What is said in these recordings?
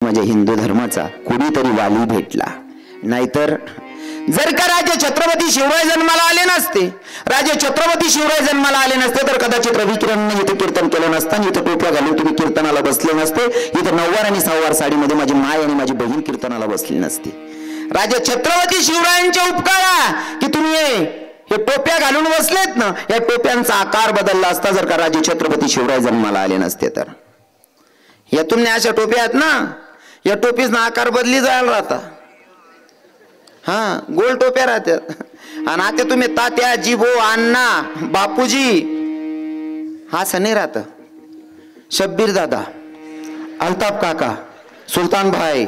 माझ्या हिंदू धर्माचा कुणीतरी वाली भेटला. नाहीतर जर का राजे छत्रपती शिवराय जन्माला आले नसते, राजे छत्रपती शिवराय जन्माला आले नसते तर कदाचित रविकिरणने इथे कीर्तन केलं नसतं, इथे टोप्या घालून तुम्ही कीर्तनाला बसले नसते, इथे नववार आणि सहावार साडीमध्ये माझी माय आणि माझी बहीण कीर्तनाला बसली नसती. राजे छत्रपती शिवरायांचे उपकार की तुम्ही हे टोप्या घालून बसलेत ना, या टोप्यांचा आकार बदलला असता जर का राजे छत्रपती शिवराय जन्माला आले नसते तर. या तुम्ही अशा टोप्या आहेत ना, या टोपीचा आकार बदली जायला राहता. हा, गोल टोप्या राहतात. आणि आता तुम्ही तात्या, जिबो, अण्णा, बापूजी हा सने राहत. शब्बीर दादा, अल्ताफ काका, सुलतान भाई,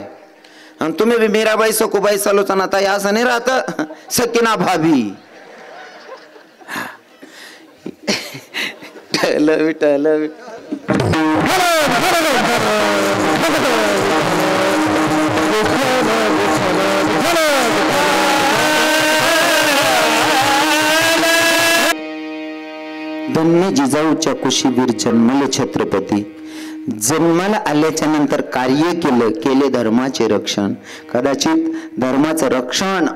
आणि तुम्ही बी मीराबाई, सकुबाई, सलोचना ताई असं नाही राहत. सकिना भाभी विठ्ठल. धन्य जिजाऊच्या कुशीवीर जन्मले छत्रपती. जन्माला आल्याच्या नंतर कार्य केले धर्माचे रक्षण. कदाचित धर्माचं रक्षण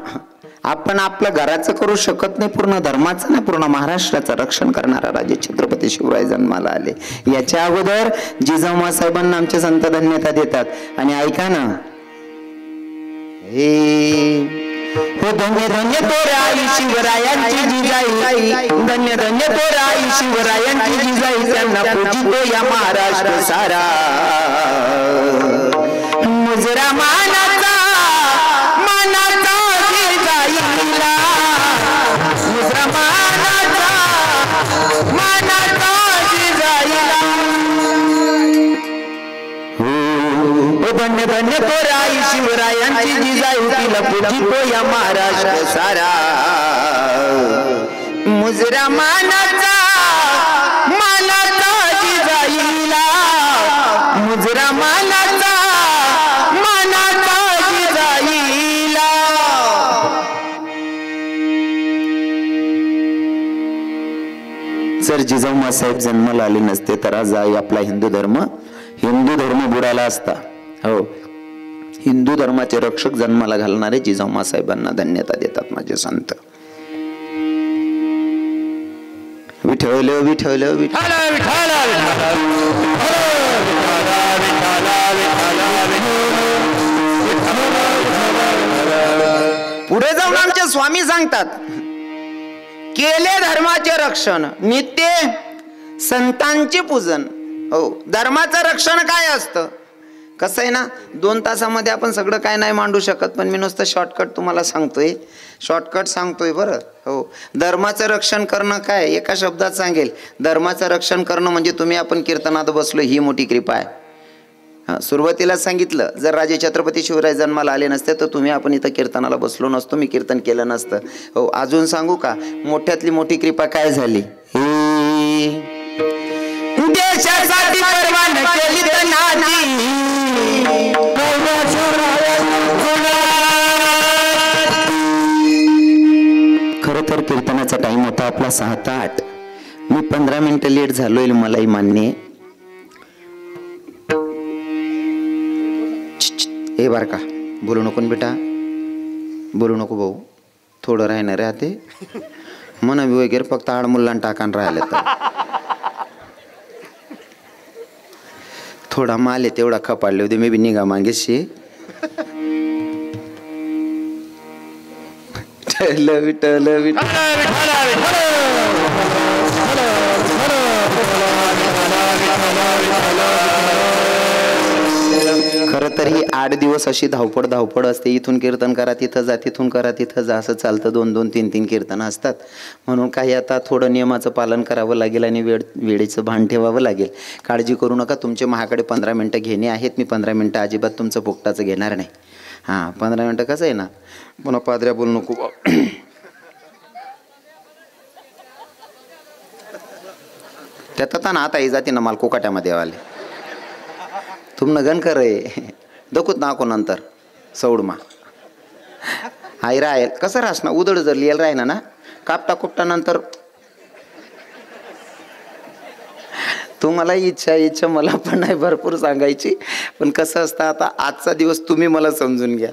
आपण आपल्या घराचं करू शकत नाही, पूर्ण धर्माचं नाही, पूर्ण महाराष्ट्राचं रक्षण करणारा राजे छत्रपती शिवराय जन्माला आले. याच्या अगोदर जिजाऊ साहेबांना आमचे संत धन्यता देतात. आणि ऐका ना, हो धन्य धन्य तोरा आई शिवरायांची जिजाई, धन्य धन्य तोरा आई शिवरायांची जिजाई, त्यांना पूजितो या महाराष्ट्र सारा. मुजरा मानाचा जिजाईला, मुजरा मानाचा जिजाईला. हो धन्य धन्य तोरा आई शिवरायांची जिजाई, तिला पूजितो या महाराष्ट्र सारा. मुजरा मानाचा जिजाईला, मुजरा मानाचा जिजाईला. जर जिजाऊ साहेब जन्माला आले नसते तर आज आपला हिंदू धर्म बुडाला असता. हो, हिंदू धर्माचे रक्षक जन्माला घालणारे जिजाऊ साहेबांना धन्यता देतात माझे संत. विठ्ठल विठ्ठल विठ्ठल. पुढे जाऊन आमचे स्वामी सांगतात, केले धर्माचे रक्षण नित्य संतांचे पूजन. हो, धर्माचं रक्षण काय असतं? कसं आहे ना, 2 तासामध्ये आपण सगळं काय नाही मांडू शकत, पण मी नुसतं शॉर्टकट तुम्हाला सांगतोय बरं. हो, धर्माचं रक्षण करणं काय, एका शब्दात सांगेल, धर्माचं रक्षण करणं म्हणजे तुम्ही आपण कीर्तनात बसलो ही मोठी कृपा आहे. सुरुवातीला सांगितलं, जर राजे छत्रपती शिवराय जन्माला आले नसते तर तुम्ही आपण इथं कीर्तनाला बसलो नसतो, मी कीर्तन केलं नसतं. हो, अजून सांगू का, मोठ्यातली मोठी कृपा काय झाली? देशासाठी परवान केली तनाची, खरं तर कीर्तनाचा टाइम होता आपला 6 ते 8. मी 15 मिनिटं लेट झालोय, मलाही मान्य आहे. हे बार का, बोलू नको बेटा, बोलू नको भाऊ, थोडं राहणार राहते मन वगैरे, फक्त आडमुल्ला टाकान राहिले तर थोडा माल आहे तेवढा खपाडले होते, मी बी निघा मागेशी. विठ्ठल खरं तर ही 8 दिवस अशी धावपळ असते. इथून कीर्तन करा, तिथं जा, तिथून करा, तिथं जा, असं चालतं. 2-2, 3-3 कीर्तन असतात. म्हणून काही आता थोडं नियमाचं पालन करावं लागेल आणि वेळेचं भान ठेवावं लागेल. काळजी करू नका, तुमचे माझ्याकडे 15 मिनटं घेणे आहेत. मी 15 मिनटं अजिबात तुमचं फुकटाचं घेणार नाही. हां, 15 मिनटं कसं आहे ना, पुन्हा पादऱ्या बोलू नको. त्यात ना आता ही जाते ना माल कोकाट्यामध्ये आले, तुमनं गण कर दखूत नाको नंतर सौडमा आई राहील कसं राहस ना, उदड जर लिहिलं राही ना कापटा कुपटा नंतर तुम्हाला इच्छा मला पण नाही भरपूर सांगायची, पण कसं असतं आता आजचा दिवस तुम्ही मला समजून घ्या.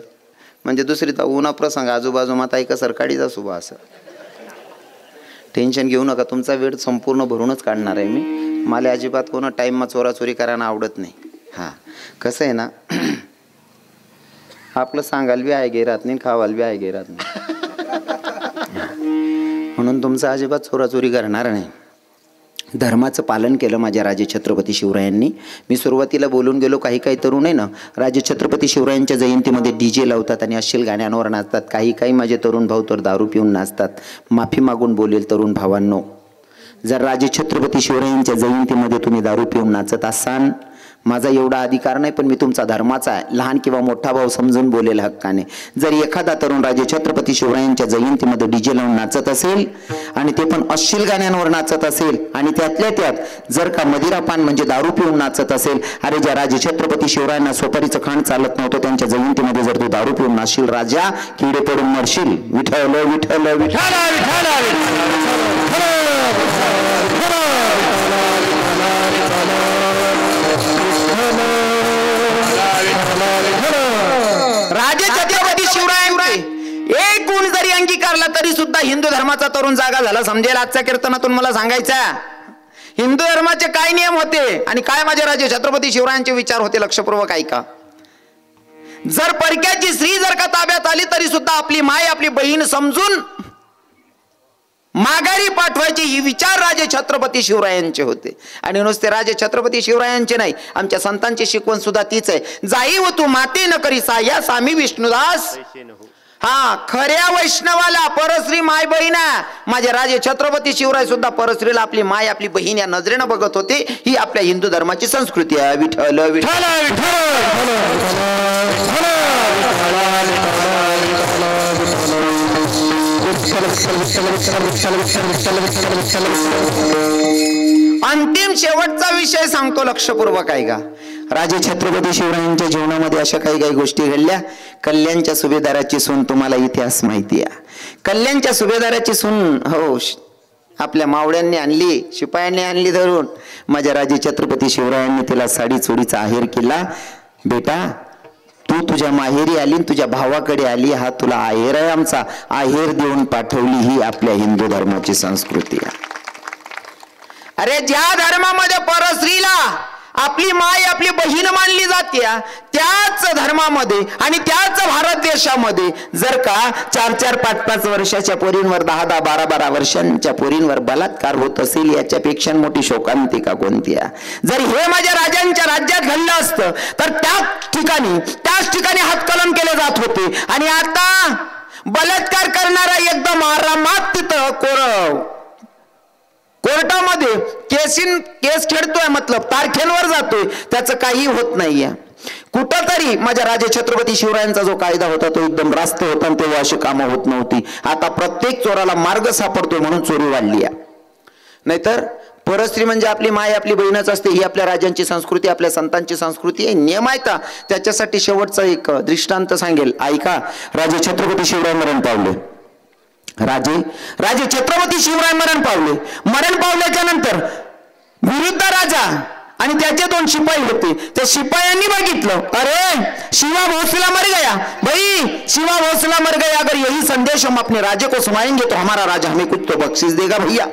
म्हणजे दुसरी तर उन्हा प्रसंग आजूबाजू माता ऐका सरकारीचा सुभा असं टेन्शन घेऊ नका. तुमचा वेळ संपूर्ण भरूनच काढणार आहे मी. मला अजिबात कोणा टाईममा चोराचोरी करायला आवडत नाही. हां कसं आहे ना, आपलं सांगाल बी आहे गे राहत नाही, खावाल बी आहे गे राहत नाही, म्हणून तुमचं अजिबात चोराचोरी करणार नाही. धर्माचं पालन केलं माझ्या राजे छत्रपती शिवरायांनी. मी सुरुवातीला बोलून गेलो, काही काही तरुण आहे ना राजे छत्रपती शिवरायांच्या जयंतीमध्ये DJ लावतात आणि अश्लील गाण्यांवर नाचतात. काही माझे तरुण भाऊ तर दारू पिऊन नाचतात. माफी मागून बोलेल तरुण भावांनो, जर राजे छत्रपती शिवरायांच्या जयंतीमध्ये तुम्ही दारू पिऊन नाचत असाल, माझा एवढा अधिकार नाही, पण मी तुमचा धर्माचा आहे, लहान किंवा मोठा भाऊ समजून बोलेल हक्काने. जर एखादा तरुण राजे छत्रपती शिवरायांच्या जयंतीमध्ये DJ लावून नाचत असेल आणि ते पण अश्लील गाण्यांवर नाचत असेल आणि त्यातल्या त्यात जर का मदिरापान म्हणजे दारू पिऊन नाचत असेल, अरे ज्या राजे छत्रपती शिवरायांना सोपारीचं खाण चालत नव्हतं त्यांच्या जयंतीमध्ये जर तू दारू पिऊन नाचशील राजा, किडे पडून मरशील. विठ्ठल विठ्ठल विठ्ठल. राजे छत्रपती शिवरायांचे एक गुण जरी अंगीकारला तरी सुद्धा हिंदू धर्माचा तरुण जागा झाला समजेल. आजच्या कीर्तनातून मला सांगायचं हिंदू धर्माचे काय नियम होते आणि काय माझे राजे छत्रपती शिवरायांचे विचार होते. लक्षपूर्वक ऐका. जर परक्याची स्त्री जर का ताब्यात आली तरी सुद्धा आपली माय आपली बहीण समजून माघारी पाठवायचे ही विचार राजे छत्रपती शिवरायांचे होते. आणि नुसते राजे छत्रपती शिवरायांचे नाही, आमच्या संतांची शिकवण सुद्धा तीच आहे. जाई व तू माते न करी साया सामी विष्णुदास. हा खऱ्या वैष्णवाला परश्री माय बहिणा. माझे राजे छत्रपती शिवराय सुद्धा परश्रीला आपली माय आपली बहीण या नजरेनं बघत होते. ही आपल्या हिंदू धर्माची संस्कृती आहे. विठ्ठल विठ्ठल अंतिम शेवटचा विषय सांगतो, लक्षपूर्वक ऐका. राजे छत्रपती शिवरायांच्या जीवनामध्ये अशा काही गोष्टी घडल्या. कल्याणच्या सुभेदाराची सून, तुम्हाला इतिहास माहिती आहे. कल्याणच्या सुभेदाराची सून हो आपल्या मावळ्यांनी आणली, शिपायांनी आणली धरून. माझ्या राजे छत्रपती शिवरायांनी तिला साडी चोडीचा आहेर केला. बेटा तू तुझ्या माहेरी आली, तुझ्या भावाकडे आली, हा तुला आहेर आहे आमचा, आहेर देऊन पाठवली. ही आपल्या हिंदू धर्माची संस्कृती आहे. अरे ज्या धर्मामध्ये परस्त्रीला आपली माय आपली बहीण मानली जाते त्याच धर्मामध्ये आणि त्याच भारत देशामध्ये जर का 4-4, 5-5 वर्षाच्या पोरींवर 10-10, 12-12 वर्षांच्या पोरींवर बलात्कार होत असेल, याच्यापेक्षा मोठी शोकांतिका कोणती आहे? जर हे माझ्या राजांच्या राज्यात घडलं असतं तर त्याच ठिकाणी हातकलन केले जात होते. आणि आता बलात्कार करणारा एकदम आरामात तिथं कोर्टामध्ये केस खेळतोय, मतलब तारखेंवर जातोय, त्याचं काही होत नाहीये. कुठंतरी माझ्या राजे छत्रपती शिवरायांचा जो कायदा होता तो एकदम रास्त होता आणि तेव्हा अशी कामं होत नव्हती. आता प्रत्येक चोराला मार्ग सापडतोय म्हणून चोरी वाढली आहे. नाहीतर परस्त्री म्हणजे आपली माय आपली बहीणच असते. ही आपल्या राजांची संस्कृती, आपल्या संतांची संस्कृती आहे, नियम आहेत. त्याच्यासाठी शेवटचा एक दृष्टांत सांगेल, ऐका. राजे छत्रपती शिवराय मरण पावले. राजे छत्रपती शिवराय मरण पावल्याच्या नंतर विरुद्ध राजा आणि त्याचे 2 शिपाई होते. त्या शिपायांनी बघितलं, अरे शिवा भोसला मर गया भाई, शिवा भोसला मर गया, अगर यही संदेश हम अपने राजे को सुनाएंगे तो हमारा राजा हमें कुछ तो बख्शीश देगा भैया.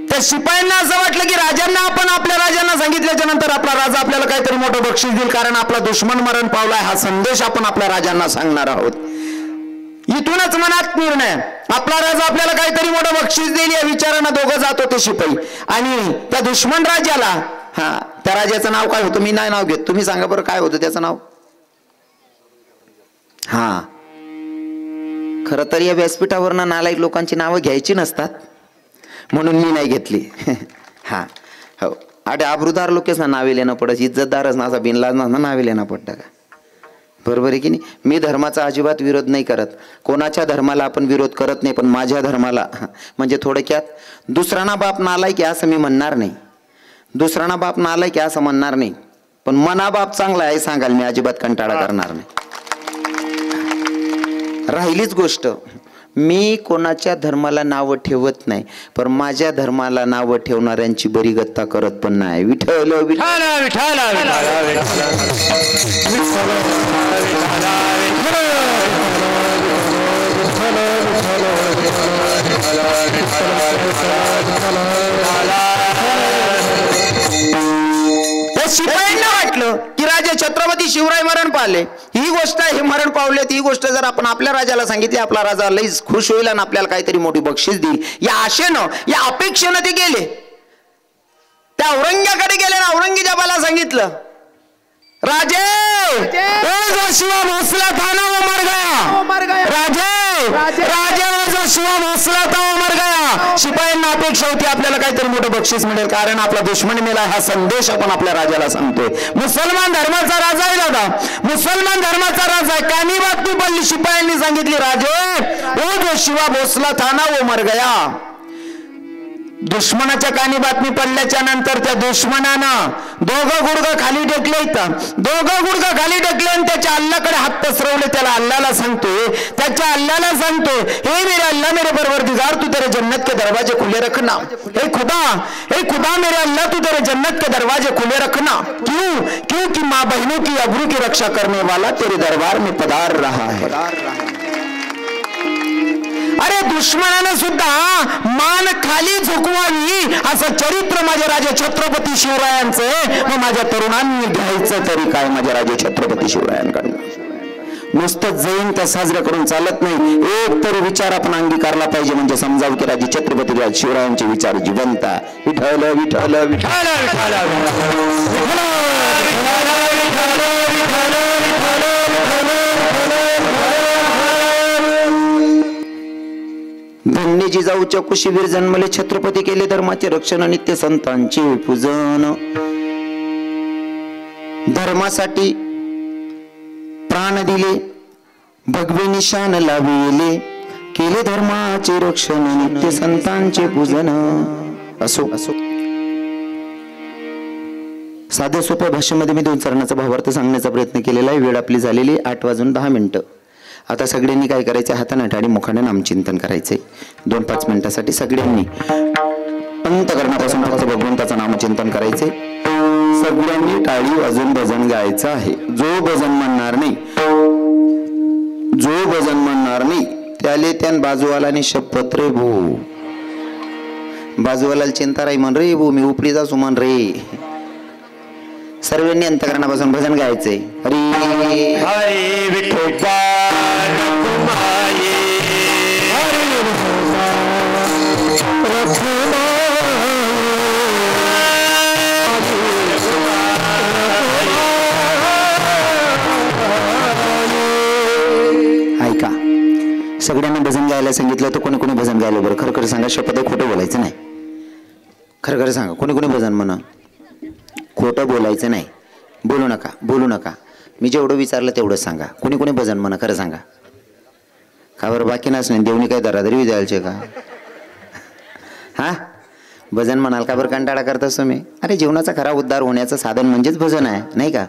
त्या शिपायांना असं वाटलं की राजांना आपण आपल्या राजांना सांगितल्याच्या नंतर आपला राजा आपल्याला काहीतरी मोठं बक्षीस देईल, कारण आपला दुश्मन मरण पावलाय, हा संदेश आपण आपल्या राजांना सांगणार आहोत. इथूनच मनात निर्णय, आपला राजा आपल्याला काहीतरी मोठं बक्षीस देईल या विचारानं दोघं जात होते शिपाई. आणि त्या दुश्मन राजाला, त्या राजाचं नाव काय होतं, मी नाही नाव घेत, तुम्ही सांगा बरं काय होतं त्याचं नाव. खरं तर या व्यासपीठावरनं नालायक लोकांची नावं घ्यायची नसतात म्हणून मी नाही घेतली. हो अरे आबरूदार लोकच ना नावे लेणं पडत, इज्जतदारच ना, असा बिनलाज ना नावे लेणं पडतं का? बरोबर आहे की नाही? मी धर्माचा अजिबात विरोध नाही करत, कोणाच्या धर्माला आपण विरोध करत नाही, पण माझ्या धर्माला म्हणजे थोडक्यात दुसऱ्यांना बाप नालायक आहे असं मी म्हणणार नाही, दुसऱ्यांना बाप नालायक आहे असं म्हणणार नाही, पण मना बाप चांगला आहे सांगाल मी, अजिबात कंटाळा करणार नाही. राहिलीच गोष्ट मी कोणाच्या धर्माला नावं ठेवत नाही, पण माझ्या धर्माला नावं ठेवणाऱ्यांची बरी गत्ता करत पण नाही. विठ्ठल विठ्ठल विठ्ठल शिपायांना वाटलं की राजे छत्रपती शिवराय मरण पावले. ही गोष्ट हे मरण पावलेत, ही गोष्ट जर आपण आपल्या राजाला सांगितली, आपला राजा लई खुश होईल आणि आपल्याला काहीतरी मोठी बक्षीस देईल, या आशेनं, या अपेक्षेनं ते गेले. त्या औरंग्याकडे गेले ना औरंगजेबाला सांगितलं, राजे शिवा भोसला था ना वो मर गया. राजे शिवा भोसला था वो मर गया. शिपायांना अपेक्षा होती आपल्याला काहीतरी मोठं बक्षीस मिळेल, कारण आपला दुश्मन मेला हा संदेश आपण आपल्या राजाला सांगतोय. मुसलमान धर्माचा राजा आहे दादा, मुसलमान धर्माचा राजा आहे. कानी बातमी पडली, शिपायांनी सांगितली, राजे वो जो शिवा भोसला था ना वो मर गया. दुश्मनाच्या कानी बातमी पडल्याच्या नंतर त्या दुश्मनानं दोघं गुडघं खाली टेकले, दोघं गुडघं खाली टेकले आणि त्याच्या अल्लाकडे हात पसरवले. त्याला अल्लाला सांगतोय, त्याच्या अल्लाला सांगतोय, हे मेरे अल्लाह मेरे परवरदिगार तू तेरे जन्नत के दरवाजे खुले रखना. हे खुदा मेरे अल्लाह तू तेरे जन्नत के दरवाजे खुले रखना. क्योंकि माँ बहनों की अबरू की रक्षा करने वाला तेरे दरबार में पधार रहा है. अरे दुश्मनानं सुद्धा मान खाली झुकवावी असं चरित्र माझ्या राजा छत्रपती शिवरायांचं. मग माझ्या तरुणांनी घ्यायचं तरी काय माझ्या राजा छत्रपती शिवरायांकडनं. नुसतं जैन त्या साजऱ्या करून चालत नाही, एक तरी विचार आपण अंगीकारला पाहिजे, म्हणजे समजावं की राजे छत्रपती शिवरायांचे विचार जिवंत आहे. विठ्ठल विठ्ठल विठ्ठल धन्य जिजाऊच्या कुशीवीर जन्मले छत्रपती, केले धर्माचे रक्षण नित्य संतांचे पूजन. धर्मासाठी प्राण दिले भगवे निशान लाविले, केले धर्माचे रक्षण नित्य संतांचे पूजन. असो साध्या सोप्या भाषेमध्ये मी 2 चरणाचा भावार्थ सांगण्याचा प्रयत्न केलेला आहे. वेळ आपली झालेली 8:10. आता सगळ्यांनी काय करायचं, हाताने टाळी मुखाने नामचिंतन करायचे. 2-5 मिनिटासाठी सगळ्यांनी अंतकरणापासून फक्त भगवंताचं नामचिंतन करायचे. सगळ्यांनी टाळी वाजून भजन गायचं आहे. जो भजन म्हणणार नाही त्याले त्यान बाजूवालाने शपथ रे भो, बाजूवाला चिंता राही म्हण रे भो, मी उपडी जा सुमन रे. सर्वांनी अंतकरणापासून भजन गायचे. हरी हरी विठोबा ऐका, सगळ्यांना भजन गायला सांगितलं तर कोणी कोणी भजन गायलं बरं? खरं खरं सांगा, शपथ खोटं बोलायचं नाही. खरं खरं सांगा, कोणी कोणी भजन म्हणा, खोटं बोलायचं नाही. बोलू नका. मी जेवढं विचारलं तेवढं सांगा. कोणी कोणी भजन म्हणा, खरं सांगा. का बरं बाकी नाच नाही, देवणी काय दरादरी द्यायचे का? हा भजन म्हणाल का बरं? कंटाळा करतास तुम्ही? अरे जीवनाचा खरा उद्धार होण्याचं साधन म्हणजेच भजन आहे, नाही का?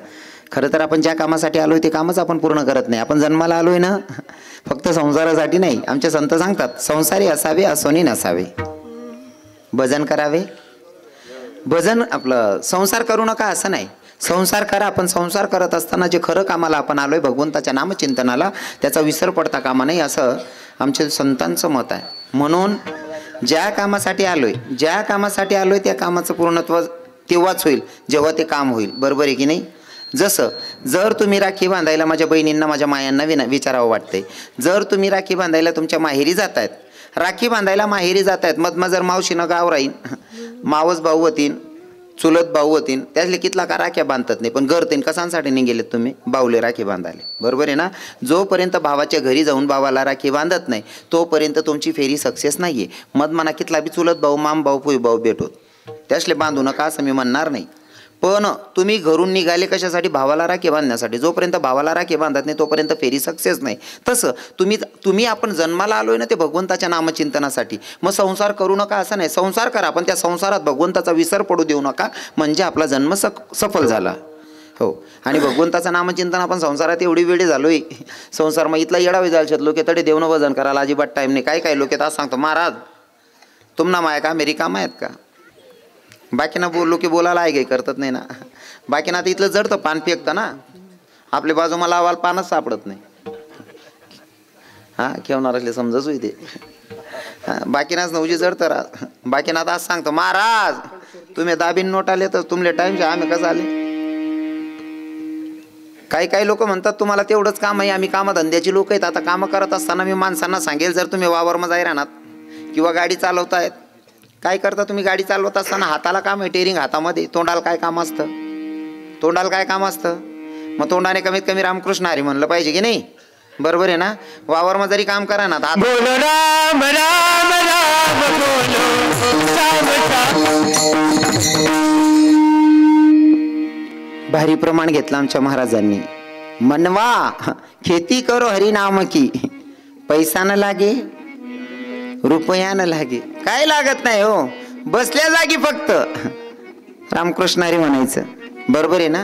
खरं तर आपण ज्या कामासाठी आलोय ते कामच आपण पूर्ण करत नाही. आपण जन्माला आलोय ना फक्त संसारासाठी नाही. आमचे संत सांगतात, संसारी असावे असोनी नसावे. भजन करावे, भजन आपलं संसार करू नका असं नाही. संसार करा, आपण संसार करत असताना जे खरं कामाला आपण आलोय भगवंताच्या नामचिंतनाला, त्याचा विसर पडता कामा नाही असं आमच्या संतांचं मत आहे. म्हणून ज्या कामासाठी आलोय त्या कामाचं पूर्णत्व तेव्हाच होईल जेव्हा ते काम होईल. बरोबर आहे की नाही? जसं जर तुम्ही राखी बांधायला माझ्या बहिणींना माझ्या मायांना विचारावं वाटतंय, जर तुम्ही राखी बांधायला तुमच्या माहेरी जात आहेत, राखी बांधायला माहेरी जात आहेत, मधमा जर मावशीनं गाव राहीन, मावस भाऊ होतीन, चुलत भाऊ होतीन, त्यातले कितला का राख्या बांधतात नाही, पण घरतीन कशांसाठी नाही गेलेत तुम्ही? बावले राखी बांधायला. बरोबर आहे ना? जोपर्यंत भावाच्या घरी जाऊन भावाला राखी बांधत नाही तोपर्यंत तुमची फेरी सक्सेस नाही आहे. मधमाना कितला बी चुलत भाऊ, माम भाऊ, पुई भाऊ भेटोत, त्यासले बांधू नका असं मी म्हणणार नाही. पण तुम्ही घरून निघाले कशासाठी? भावाला राखी बांधण्यासाठी. जोपर्यंत भावाला राखी बांधत नाही तोपर्यंत फेरी सक्सेस नाही. तसं तुम्ही आपण जन्माला आलोय ना ते भगवंताच्या नामचिंतनासाठी. मग संसार करू नका असं नाही, संसार करा, पण त्या संसारात भगवंताचा विसर पडू देऊ नका, म्हणजे आपला जन्म सफल झाला. हो. आणि भगवंताचं नामचिंतन आपण संसारात एवढी वेळ झालोय, संसार मग इथला येडावे जायच्यात लोक तडे देवनं वजन करायला अजिबात टाईम नाही. काय काय लोक आज सांगतो महाराज तुमना माया का मेरी कामं आहेत का. बाकीना लोक बोलायला आहे काही करतात नाही ना. बाकीना आता इथलं जडतं पान फेकतं ना, आपल्या बाजू मला आवाल पानच सापडत नाही. हां ठेवणार असले समजच होई ते. बाकीनाच नवजी जडतं राहा. बाकीना आता आज सांगतो महाराज तुम्ही दाबीन नोट आले तर तुमले टाईमचे आम्ही कसं आले. काही काही लोक म्हणतात तुम्हाला तेवढंच काम आहे, आम्ही कामधंद्याची लोक आहेत. आता कामं करत असताना मी माणसांना सांगेल जर तुम्ही वावरमा जाई राहणार किंवा गाडी चालवतायत, काय करता तुम्ही गाडी चालवत असताना हाताला काम आहे टेरिंग हातामध्ये, तोंडाला काय काम असतं. तोंडाला काय काम असतं. मग तोंडाने कमीत कमी रामकृष्ण हरी म्हणलं पाहिजे की नाही. बरोबर आहे ना. वावरमा जरी काम करा ना बोलो राम राम राम भारी प्रमाण घेतलं आमच्या महाराजांनी. मनवा खेती करो हरी नाम की, पैसा न लागे रुपया न लागे, काय लागत नाही हो. बसल्या जागी फक्त रामकृष्ण हरी म्हणायचं. बरोबर आहे ना.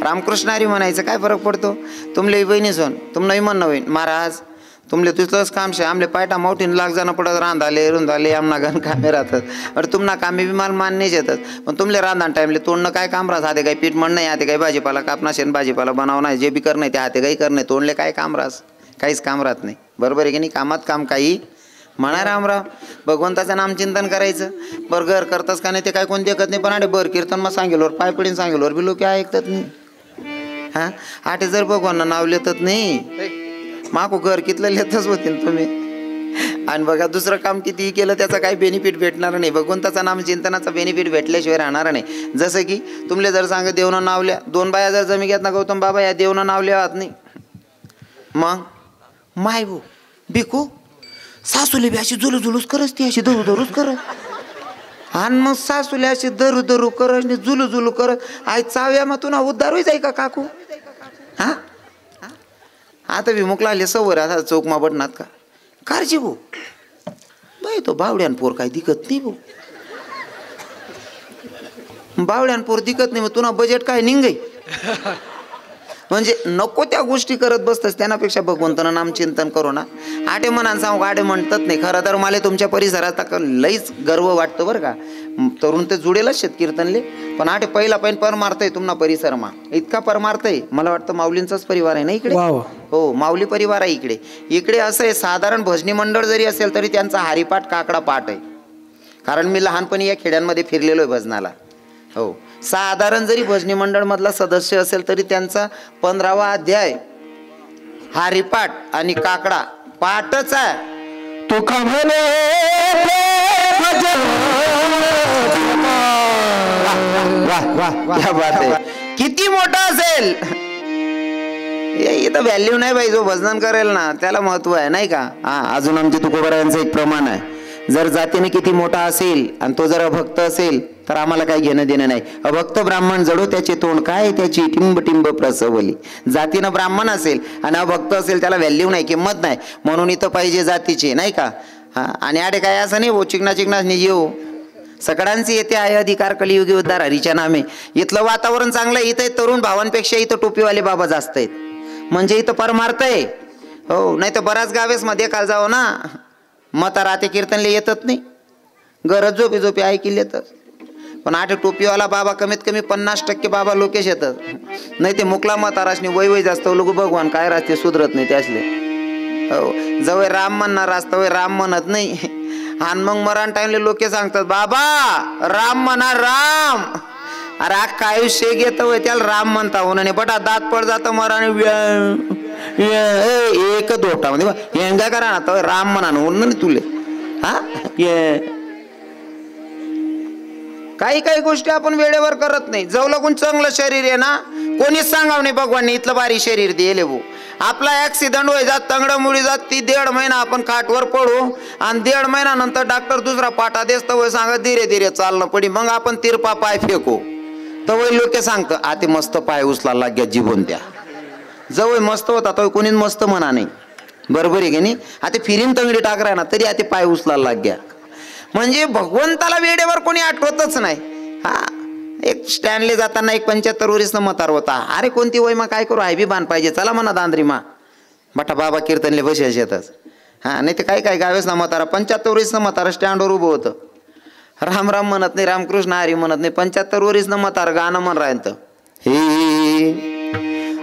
रामकृष्ण हरी म्हणायचं काय फरक पडतो. तुमले बहिणी सोन तुमनं मन नवीन महाराज तुमले तुझलंच काम शे आमले पायटा मोठीन लाग जाणं पडत रांधाले रुंधाले आमना घन कामे राहतात. अरे तुमना कामे बी मला मान्यच येतात. पण तुमले रांधाण टाईमले तोंडणं काय काम राहत. हाते काही पीठ म्हणणं हाते काही भाजीपाला कापणं शेण भाजीपाला बनावं नाही जे बी करणं ते हाते काही करणं तोंडले काय काम राहस काहीच काम राहत नाही. बरोबर आहे की नाही. कामात काम काही म्हणा रामराव भगवंताचं नामचिंतन करायचं. बरं घर करताच का नाही ते काय कोण देखत नाही. पण आडे बरं कीर्तन मग सांगेलवर पाय पडीन सांगेलवर बी लोक ऐकतात नाही. हां आटे जर भगवान नाव लेतात नाही माको घर कितलं लेतच होते तुम्ही. आणि बघा दुसरं काम कितीही केलं त्याचा काही बेनिफिट भेटणार नाही. भगवंताचा नामचिंतनाचा बेनिफिट भेटल्याशिवाय राहणार नाही. जसं की तुमले जर सांग देवनं नावल्या 2 बाया जर जमी घेत ना गौतम बाबा या देवनं नावल्या आहात नाही. मग माय भो बिकू सासूले बी अशी जुलूजुलूच करस ती अशी धरू धरूच करत. आणि मग सासूले अशी धरू धरू करत जुलू जुलू करत आई चाव्या मग तुला उद्धार होई जाई का काकू. हा आता बी मुकला आले सवर आता चौकमा बडनात का कारजी भाऊ बाई तो बावड्यान पोर काय दिकत नाही भाऊ. बावड्यान पोर दिकत नाही मग तुला बजेट काय निघाई. म्हणजे नको त्या गोष्टी करत बसतस त्यापेक्षा भगवंतानं नामचिंतन करू ना. आटे मनान सांगू आटे म्हणतात नाही. खरं तर मला तुमच्या परिसरात लईच गर्व वाटतं बरं का. तरुण ते जुडेलच शेत कीर्तनले पण आटे पहिला पहिन परमार्थ आहे तुम्हाला परिसरमा इतका परमार्थ आहे. मला वाटतं माऊलींचाच परिवार आहे ना इकडे. हो माऊली परिवार आहे इकडे. इकडे असं आहे साधारण भजनी मंडळ जरी असेल तरी त्यांचा हरिपाठ काकडा पाठ आहे. कारण मी लहानपणी या खेड्यांमध्ये फिरलेलो आहे भजनाला. हो साधारण जरी भजनी मंडळ मधला सदस्य असेल तरी त्यांचा 15वा अध्याय हरिपाठ आणि काकडा पाठच आहे. तुका म्हणे क्या बात आहे. किती मोठा असेल इथं व्हॅल्यू नाही बाई. जो भजन करेल ना त्याला महत्व आहे नाही का. हा अजून आमचे तुकोबारायांचं एक प्रमाण आहे. जर जातीने किती मोठा असेल आणि तो जर अभक्त असेल तर आम्हाला काही घेणं देणं नाही. अभक्त ब्राह्मण जडो त्याचे तोंड काय त्याची टिंब टिंब प्रसवली. जातीनं ब्राह्मण असेल आणि अभक्त असेल त्याला व्हॅल्यू नाही किंमत नाही. म्हणून इथं पाहिजे जातीचे नाही का. हा आणि आडे काय असं नाही हो चिकना चिकना निजी हो सगळ्यांचे येते आहे अधिकार कलियुगी उद्धार हरीच्या नामे. इथलं वातावरण चांगलं आहे. इथं तरुण भावांपेक्षा इथं टोपीवाले बाबा जास्त आहेत. म्हणजे इथं परमार्थ आहे. हो नाही तर बऱ्याच गावेस मध्ये काल जावं ना मता राते कीर्तनले येतात नाही. गरज झोपी झोपी ऐकली येतात. पण आठ टोपीवाला बाबा कमीत कमी 50% बाबा लोकेश येतात. नाही ते मुकला म्हाताराशनी वय वय जास्त लोक भगवान काय राहते सुधरत नाही त्यासले. हो जवळ राम म्हणणार रास्ता वय राम म्हणत नाही. आणि मग मरण टाइमले लोक सांगतात बाबा राम म्हणा राम. अरे अख्खा आयुष्य घेत वय त्याला राम म्हणता होऊन बटा दात पड जात मरण एक दोटा मध्ये हेंगा करा ना तर राम म्हणा ना तुले. हा काही काही गोष्टी आपण वेळेवर करत नाही. जवळ कोण चांगलं शरीर आहे ना कोणीच सांगाव नाही भगवान इथलं भारी शरीर दिले भाऊ. आपला ऍक्सिडेंट होई जात तंगड मुळी जात ती 1.5 महिना आपण खाटवर पडू आणि 1.5 महिन्यानंतर डॉक्टर दुसरा पाटा देस तर सांगत धीरे धीरे चालणं पडी. मग आपण तिरपा पाय फेकू तर लोक सांगतं आते मस्त पाय उचला लाग्या जीवन द्या. जवळ मस्त होता तो कोणीच मस्त म्हणा नाही. बरोबर आहे की नाही. आता फिरीन तंगडी टाकराय ना तरी आता पाय उचला लाग्या. म्हणजे भगवंताला वेळेवर कोणी आठवतच नाही. हा एक स्टँडले जाताना एक 75 वर्षीचा म्हातार होता. अरे कोणती वय मा काय करू, हाय बी बांध पाहिजे, चला म्हणा दांद्री मा बटा बाबा कीर्तनले बसे येतच. हा नाही ते काय गावेच ना म्हातारा 75 वर्षीचं म्हातारा स्टँडवर उभं होतं. राम राम म्हणत नाही, रामकृष्ण हरी म्हणत नाही, 75 वर्षीचं म्हातारा गाणं म्हण राहत. हे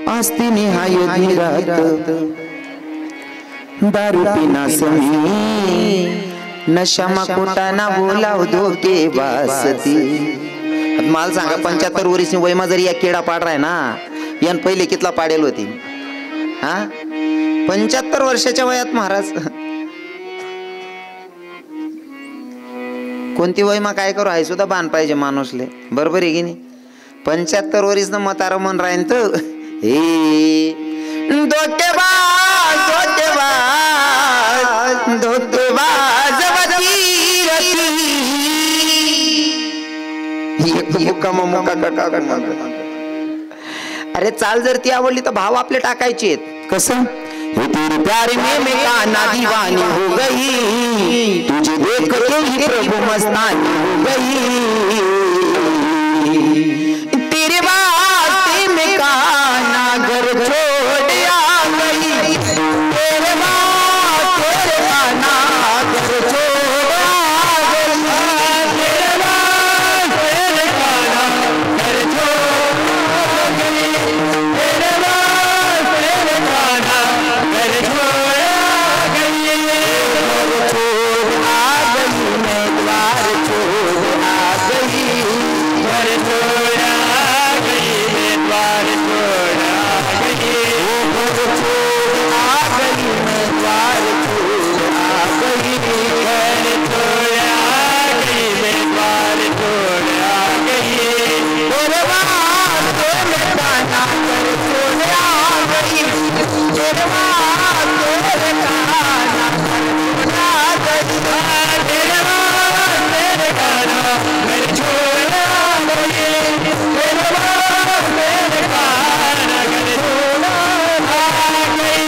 आस्ती निहाय धीरात दारू पिना समी नशामा कोटाना बोलाव धोके बासती. मला सांगा 75 वर्षी वयमा जरी या केडा पाड राय ना यान पहिले कितला पाडेल होती. हा 75 वर्षाच्या वयात महाराज कोणती वयमा काय करू आहे सुद्धा बांध पाहिजे माणूसले, बरोबर आहे की नाही. 75 वर्षीच म्हातारा मन राहीन तर हे धोकेबाज धोकेबाज धोकेबाज अरे चाल जर ती आवडली तर भाव आपले टाकायचे आहेत. कसं हे तेरे प्यार में काना दीवानी हो गई, तुझे देख के ही प्रभु मस्तानी हो गई, तेरे वास्ते में काना घर छोड़ आ गई, तेरे वास्ते काना घर छोड़ आ गई, तेरे वास्ते काना घर छोड़ आ गई, तेरे वास्ते काना घर छोड़ आ गई, छोड़ आ गई मैं द्वार छोड़ आ गई, घर छोड़ आ गई मैं द्वार छोड़ आ गई, घर छोड़ आ गई मैं द्वार छोड़ आ गई, घर छोड़ आ गई मैं द्वार छोड़ आ गई, तेरे वास्ते में काना घर छोड़ आ गई, तेरे वास्ते में काना घर छोड़ आ गई, तेरे वास्ते में काना घर छोड़ आ गई, तेरे वास्ते में काना घर छोड़ आ गई.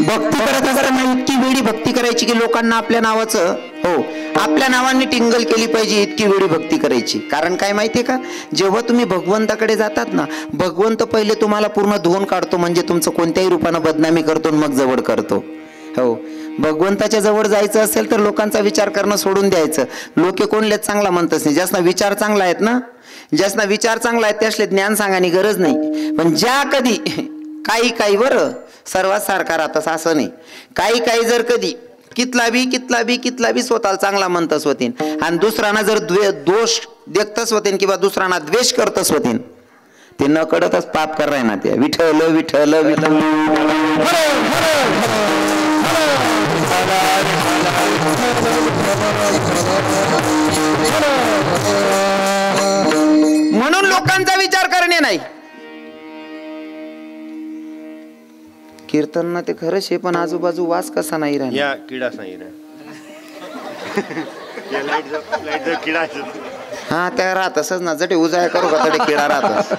भक्ती करत असताना इतकी वेळी भक्ती करायची की लोकांना आपल्या नावाचं हो आपल्या नावाने टिंगल केली पाहिजे, इतकी वेळी भक्ती करायची. कारण काय माहितीये का, जेव्हा तुम्ही भगवंताकडे जातात ना, भगवंत पहिले तुम्हाला पूर्ण धुवून काढतो, म्हणजे तुमचं कोणत्याही रूपानं बदनामी करतो मग जवळ करतो. हो भगवंताच्या जवळ जायचं असेल तर लोकांचा विचार करणं सोडून द्यायचं. लोके कोणलेच चांगला म्हणतच नाही, ज्यासना विचार चांगला आहेत ना, ज्यासना विचार चांगला आहेत त्यासले ज्ञान सांगायची गरज नाही. पण ज्या कधी काही बरं सर्वात सारखा राहतस असं नाही, काही जर कधी कितला बी स्वतःला चांगला म्हणतच होतीन आणि दुसऱ्यांना जर दोष देखतच होतीन किंवा दुसऱ्यांना द्वेष करतच होतीन, ते न कळतच पाप कर राय ना. ते विठ्ठल विठ्ठल विठ्ठल म्हणून लोकांचा विचार करणे नाही. कीर्तन ना ते खरंच आहे, पण आजूबाजू वास कसा नाही राहिला, या किडाच नाही रे या लाईट किडा हा त्या राहत असच ना, जटे उजाय करू का तडे किडा राहत.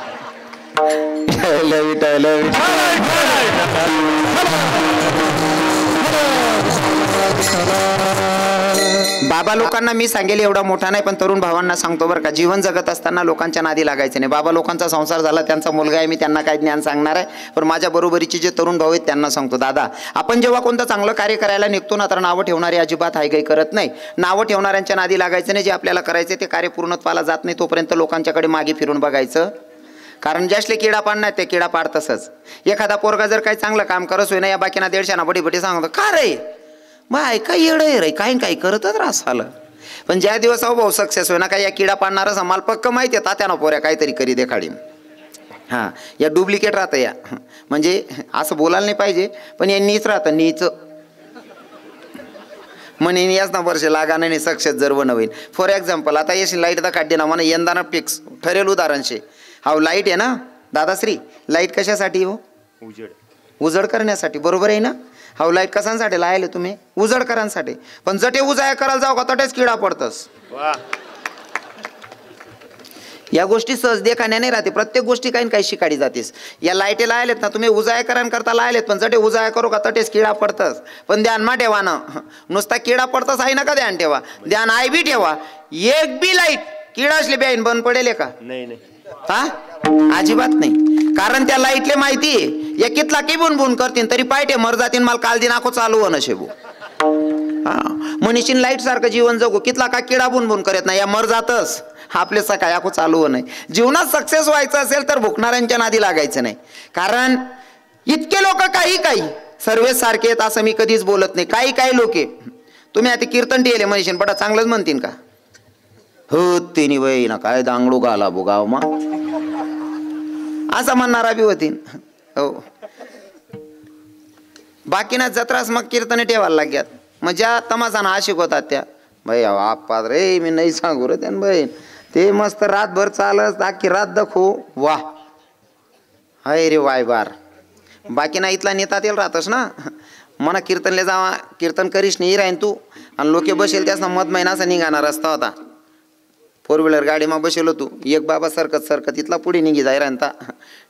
बाबा लोकांना मी सांगेल एवढा मोठा नाही, पण तरुण भावांना सांगतो बरं का, जीवन जगत असताना लोकांच्या नादी लागायचं नाही. बाबा लोकांचा संसार झाला, त्यांचा मुलगा आहे, मी त्यांना काय ज्ञान सांगणार आहे, पण माझ्या बरोबरीचे जे तरुण भाऊ आहेत त्यांना सांगतो, दादा आपण जेव्हा कोणतं चांगलं कार्य करायला निघतो ना, तर नावं ठेवणारे अजिबात हायगाई करत नाही. नावं ठेवणाऱ्यांच्या नादी लागायचं नाही. जे आपल्याला करायचं ते कार्य पूर्णत्वाला जात नाही तोपर्यंत लोकांच्याकडे मागे फिरून बघायचं. कारण ज्यासले किडा पाडणार ते किडा पाड तसंच. एखादा पोरगा जर काही चांगलं काम करत होय ना, या बाकीना 150 बडी सांगतो का रे मग ऐका येड रे काही करतच रास आलं. पण ज्या दिवस अहो भाऊ सक्सेस होय ना, काय या किडा पाडणारच आम्हाला पक्क माहिती आहे, तात्यानं पोऱ्या काहीतरी करी देखाडी. हां या डुप्लिकेट राहतं, या म्हणजे असं बोलायला नाही पाहिजे, पण या नीच राहतं नीच म्हणे याच ना वर्ष लागा नाही सक्सेस जर बनवेन. फॉर एक्झाम्पल आता यशी लाईट दा काढते ना म्हणा यंदा ना फिक्स ठरेल उदाहरण शे. हा लाईट आहे ना दादाश्री, लाईट कशासाठी हो? उजड करण्यासाठी, बरोबर आहे ना. हा लाईट कशांसाठी लायले तुम्ही? उजड करांसाठी. पण जटे उजाया करायला जाऊ का तटेच किडा पडतस. या गोष्टी सहज देखाण्या नाही राहते, प्रत्येक गोष्टी काही ना काही शिकाडी जातेस. या लाईटेला आलेत ना, तुम्ही उजाय करता लायलेत, पण जटे उजाय करू का तटेच किडा पडतस. पण ध्यान मा ठेवा ना, नुसता किडा पडतस आहे ना का ध्यान ठेवा, ध्यान आहे बी ठेवा. एक बी लाईट किडा असले बी बंद पडेल का? नाही नाही. हा, अजिबात नाही. कारण त्या लाईटले माहिती आहे या कितला की बुनबुन करतील तरी पायटे मर जातील, मला काल दिन आखो चालू होणं शेबू. हा, मनीषीन लाईट सारखं जीवन जगू, कितला का किडा बुनबुन करत नाही, या मर जातच. आपले सकाळी आखो चालू हो नाही. जीवनात सक्सेस व्हायचं असेल तर भुकणाऱ्यांच्या नादी लागायचं नाही. कारण इतके लोक काही सर्वे सारखे आहेत असं मी कधीच बोलत नाही. काही लोक आहे, तुम्ही आता कीर्तन टिले मनीषीन बडा चांगलंच म्हणतील का? हो तिने वय ना काय दांगडू गाला बुगाव मा असं म्हणणारा बी होतीन. हो, बाकीना जत्रास मग कीर्तने ठेवायला लाग्यात. मग ज्या तमाशानं आशिक होतात त्या भाई आप्पा रे मी नाही सांगू रे त्यान बहीण, ते मस्त रातभर चालत अख्खी रात दाखवू. वा हाय रे वाय बार. बाकी ना इथला नेता तेल राहतस ना, मना कीर्तनले जावा, कीर्तन करीश नाही राहीन तू. आणि लोके बसेल त्यास ना मध महिना असा निघाणार रस्ता होता. 4 व्हीलर गाडीમાં बसेलो तू, एक बाबा सरकत इथला पुढे निघी जाय राहता.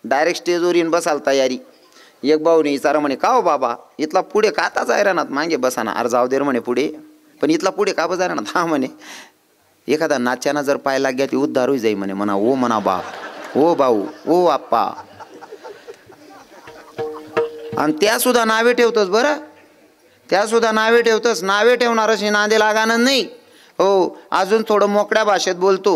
डायरेक्ट स्टेजवर येऊन बसाल तयारी. एक भाऊनी विचारा म्हणे का हो बाबा इथला पुढे का आता जाय राहणार, मागे बसाना. अरे जाऊ दे रे म्हणे पुढे, पण इथला पुढे का बजाय राहणार. हा म्हणे एखादा नाच्याना जर पाय लागल्या ती उद्धार होई जाई म्हणे. म्हणा ओ म्हणा बाप, ओ भाऊ, ओ आप्पा. आणि त्या सुद्धा नावे ठेवतोस बरं, त्या सुद्धा नावे ठेवतोस. नावे ठेवणारच नांदे लागानं नाही. हो, अजून थोडं मोकळ्या भाषेत बोलतो.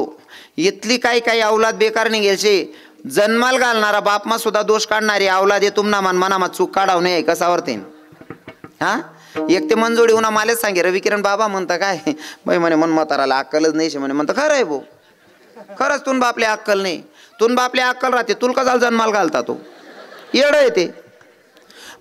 इथली काही अवलाद बेकार निघेलचे. जन्माल घालणारा बापमा सुद्धा दोष काढणारी अवलाद आहे. तुमना मनामा चूक काढाव नाही कसावर ते. हा, एक ते मनजोडी उन्हा मालेच सांगे रविकिरण बाबा म्हणता काय बाई म्हणे मन म्हाताराला अक्कलच नाही म्हणे. म्हणतं खरं आहे भाऊ, खरंच तुन बापले अक्कल नाही. तुन बापले अक्कल राहते, तुला कसा जन्माल घालता तो येडं येते.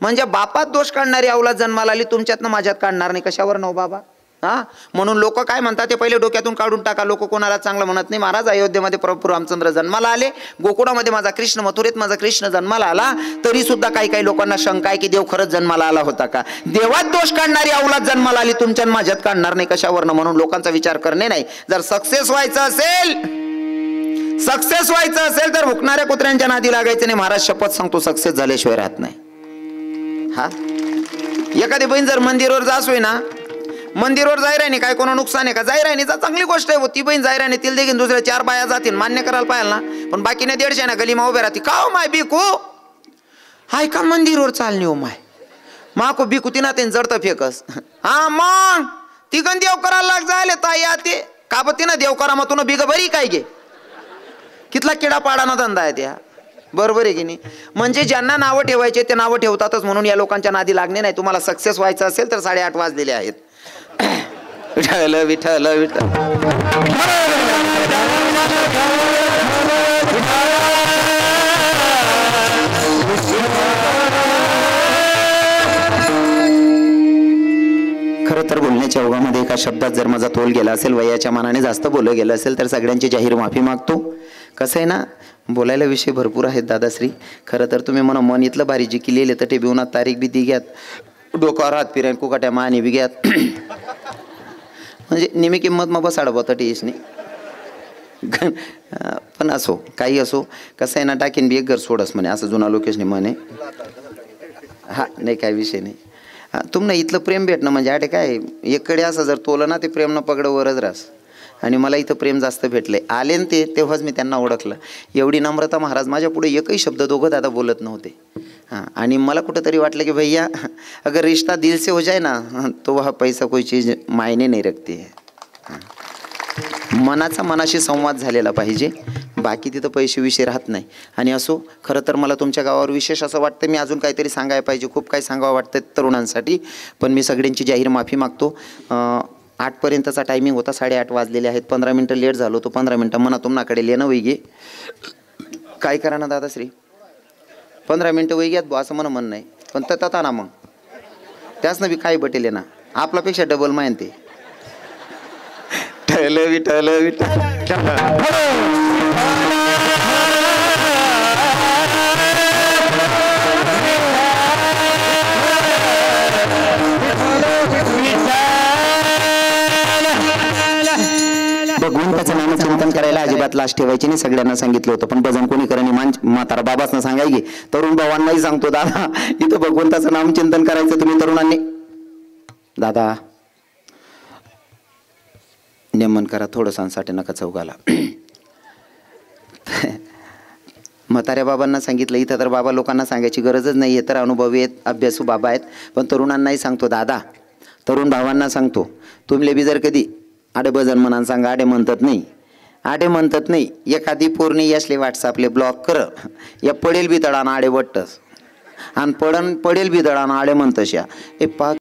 म्हणजे बापात दोष काढणारी अवलाद जन्माला आली, तुमच्यातनं माझ्यात काढणार नाही. कशावर नव बाबा. हा, म्हणून लोक काय म्हणतात ते पहिले डोक्यातून काढून टाका. लोक कोणाला चांगलं म्हणत नाही. महाराज अयोध्येमध्ये प्रभू रामचंद्र जन्माला आले, गोकुळामध्ये माझा कृष्ण, मथुरेत माझा कृष्ण जन्माला आला, तरी सुद्धा काही लोकांना शंका आहे की देव खरंच जन्माला आला होता का. देवात दोष काढणारी अवलाद जन्माला आली, तुमच्या माझ्यात काढणार नाही. कशावरनं. म्हणून लोकांचा विचार करणे नाही. जर सक्सेस व्हायचं असेल तर भुकणाऱ्या कुत्र्यांच्या नादी लागायचं नाही. महाराज शपथ सांगतो सक्सेस झाल्याशिवाय राहत नाही. हा, एखादी बहीण जर मंदिरावर जासोय ना, मंदिरावर जाय राहिनी काय कोणा नुकसान आहे का, जाय राहिनी चांगली गोष्ट आहे. ती बहीण जाय राहिनी तिला देखील दुसऱ्या 4 बाया जातील, मान्य करायला पाहिजे ना. पण बाकीने 150 ना गलीमा उभे राहते. का हो माय बिकू हाय का मंदिरावर चालणे हो माय माको बिकू तिना ते जडतं फेकस. हा मग ती गण देव करायला लाग जायले ताई आते का ब तिनं देव करा मग तुला बिग बरी काय घे. कितला किडा पाडाना धंदा आहे त्या. बरोबर आहे की नाही. म्हणजे ज्यांना नावं ठेवायचे ते नावं ठेवतातच. म्हणून या लोकांच्या नादी लागणे नाही. तुम्हाला सक्सेस व्हायचं असेल तर 8:30 वाजलेले आहेत. विठ्ठल विठ्ठल विठ्ठल. खरं तर बोलण्याच्या ओघामध्ये एका शब्दात जर माझा तोल गेला असेल, वयाच्या मानाने जास्त बोललं गेलं असेल तर सगळ्यांची जाहीर माफी मागतो. कसं आहे ना, बोलायला विषय भरपूर आहेत दादाश्री. खरं तर तुम्ही म्हणा मन इथलं भारी जी किलेले तर ते बिवनात तारीख बी दिघ्यात, डोकावर हात फिरायन कुकाट्या मानी बिघ्यात. म्हणजे निमी किंमत मग बसाड बतटी येस नाही. पण असो काही असो, कसं आहे ना, टाकीन बी एक घर सोडस म्हणे असं जुना लोकेशने म्हणे. हा नाही काही विषय नाही. तुम्हाला इथलं प्रेम भेटणं म्हणजे आटे काय, एककडे असं जर तोलं ना ते प्रेम न पगडं वरच रास. आणि मला इथं प्रेम जास्त भेटलंय. आले न ते तेव्हाच मी त्यांना ओळखलं. एवढी नम्रता महाराज माझ्या पुढे एकही शब्द दोघं दादा बोलत नव्हते. हाँ, आणि मला कुठंतरी वाटलं की भैया अगर रिश्ता दिल से हो जाए ना तो वह पैसा कोई चीज़ मायने नहीं रखती है. मनाचा मनाशी संवाद झालेला पाहिजे, बाकी तिथं पैसे विषय राहत नाही. आणि असो, खरं तर मला तुमच्या गावावर विशेष असं वाटतं, मी अजून काहीतरी सांगायला पाहिजे. खूप काही सांगावं वाटतं तरुणांसाठी, पण मी सगळ्यांची जाहीर माफी मागतो. 8पर्यंतचा टायमिंग होता, 8:30 वाजलेले आहेत. 15 मिनटं लेट झालो. तो 15 मिनटं मना तुम्हाकडे लेणं वैगे काय करा ना दादाश्री. 15 मिनटं वैग्यात बो असं म्हणणं नाही. पण तथा ना मग त्याच ना बी काही बटेले ना आपल्यापेक्षा डबल माहीन ते. ठल विठल विठल. भगवंताचं नामचिंतन करायला अजिबात अजिबात लाज ठेवायची नाही, सगळ्यांना सांगितलं होतं. पण भजन कोणी करणी म्हातारा बाबासनं सांगायची. तरुण भावांनाही सांगतो, दादा इथं भगवंताचं नामचिंतन करायचं तुम्ही तरुणांनी. दादा नेमन करा थोडंसं, साठी नका चौघाला. म्हाताऱ्या बाबांना सांगितलं. इथं तर बाबा लोकांना सांगायची गरजच नाही आहे, तर अनुभवी आहेत, अभ्यासू बाबा आहेत. पण तरुणांनाही सांगतो, दादा तरुण भावांना सांगतो, तुमले बी जर कधी आडे भजन म्हणा सांगा, आडे म्हणतात नाही. एखादी पूर्णी असले व्हॉट्सअपले ब्लॉक कर, या पडेल बी तडाना आडे वट्टस आणि पडेल बी तडाना आडे म्हणतस या.